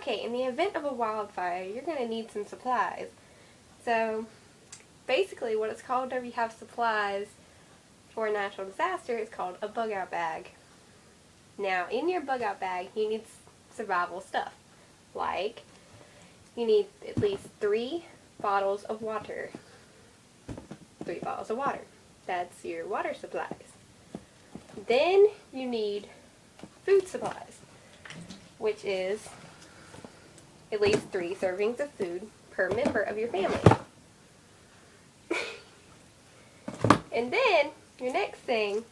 Okay, in the event of a wildfire, you're going to need some supplies. So, basically what it's called whenever you have supplies for a natural disaster is called a bug out bag. Now, in your bug out bag, you need survival stuff. Like, you need at least 3 bottles of water. 3 bottles of water. That's your water supplies. Then you need food supplies, which is at least 3 servings of food per member of your family. And then, your next thing,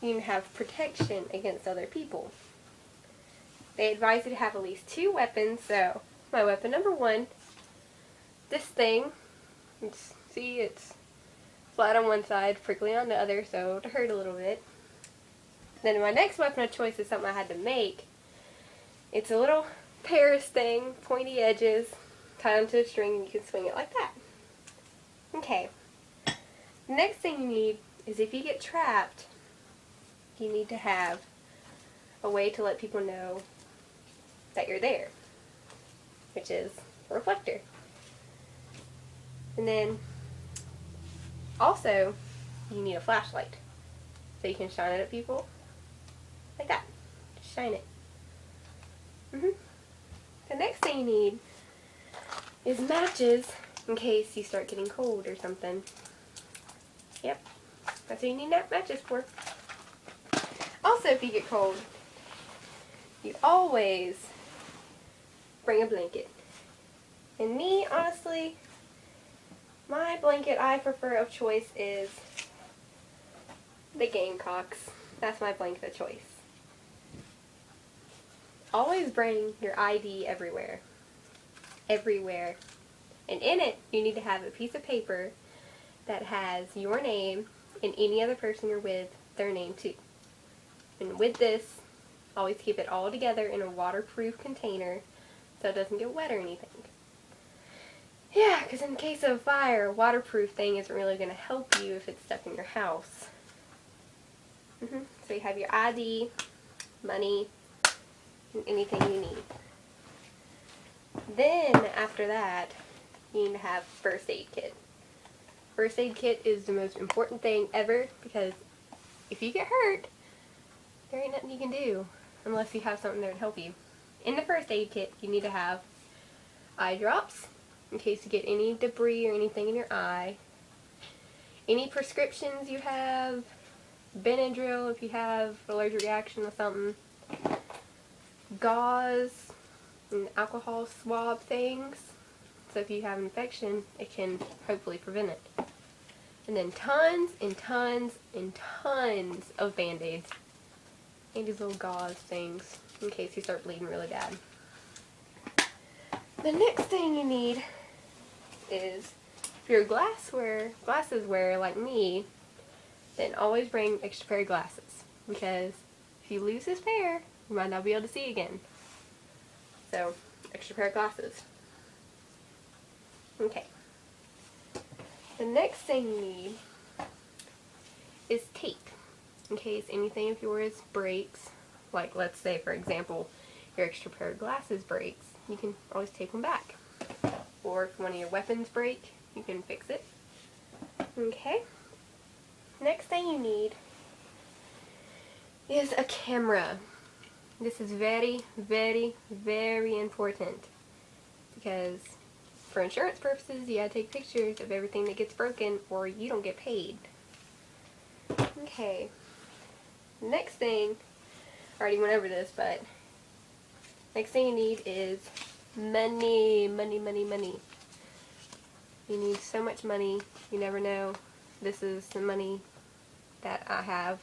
you have protection against other people. They advise you to have at least 2 weapons, so my weapon number 1, this thing, see it's flat on one side, prickly on the other, so it'll hurt a little bit. Then my next weapon of choice is something I had to make. It's a little Paris thing, pointy edges, tied onto a string, and you can swing it like that. Okay. The next thing you need is if you get trapped, you need to have a way to let people know that you're there, which is a reflector. And then also you need a flashlight so you can shine it at people like that. Just shine it. The next thing you need is matches in case you start getting cold or something. Yep, that's what you need matches for. Also, if you get cold, you always bring a blanket. And me, honestly, my blanket I prefer of choice is the Gamecocks. That's my blanket of choice. Always bring your ID everywhere. Everywhere. And in it, you need to have a piece of paper that has your name and any other person you're with, their name too. And with this, always keep it all together in a waterproof container so it doesn't get wet or anything. Yeah, because in case of fire, a waterproof thing isn't really going to help you if it's stuck in your house. So you have your ID, money, and anything you need. Then, after that, you need to have first aid kit. First aid kit is the most important thing ever because if you get hurt, there ain't nothing you can do unless you have something there to help you. In the first aid kit, you need to have eye drops in case you get any debris or anything in your eye. Any prescriptions you have, Benadryl if you have an allergic reaction to something, gauze and alcohol swab things. So if you have an infection, it can hopefully prevent it. And then tons and tons and tons of Band-Aids. And these little gauze things in case you start bleeding really bad. The next thing you need is, if you're a glasses wearer like me, then always bring extra pair of glasses. Because if you lose this pair, you might not be able to see again. So, extra pair of glasses. Okay. The next thing you need is tape. In case anything of yours breaks, like let's say for example your extra pair of glasses breaks, you can always tape them back. Or if one of your weapons break, you can fix it. Okay. Next thing you need is a camera. This is very, very, very important because for insurance purposes, you gotta take pictures of everything that gets broken or you don't get paid. Okay. Next thing, I already went over this, but next thing you need is money, money, money, money. You need so much money, you never know. This is the money that I have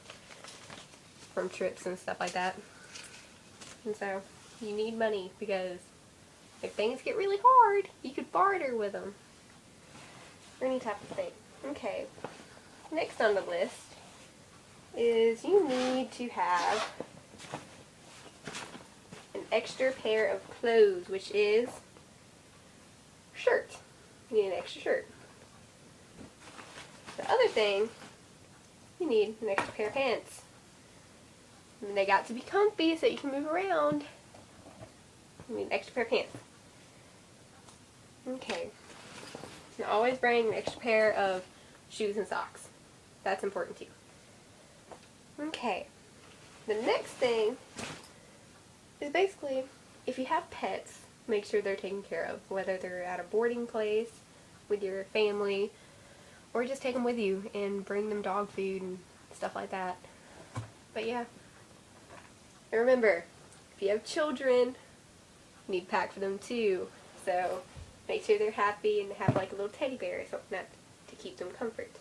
from trips and stuff like that. And so, you need money because if things get really hard, you could barter with them. Or any type of thing. Okay. Next on the list is you need to have an extra pair of clothes, which is shirt. You need an extra shirt. The other thing, you need an extra pair of pants. And they got to be comfy so you can move around. You need extra pair of pants. Okay. And always bring an extra pair of shoes and socks. That's important too. Okay. The next thing is basically, if you have pets, make sure they're taken care of. Whether they're at a boarding place with your family, or just take them with you and bring them dog food and stuff like that. But yeah. And remember, if you have children, you need to pack for them too. So make sure they're happy and have like a little teddy bear or something to keep them comfort.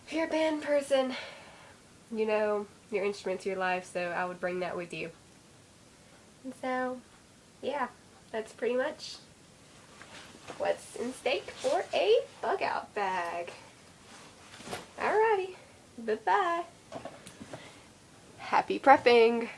If you're a band person, you know your instrument's your life, so I would bring that with you. And so, yeah, that's pretty much what's in stake for a bug out bag. Alrighty, bye-bye. Happy prepping!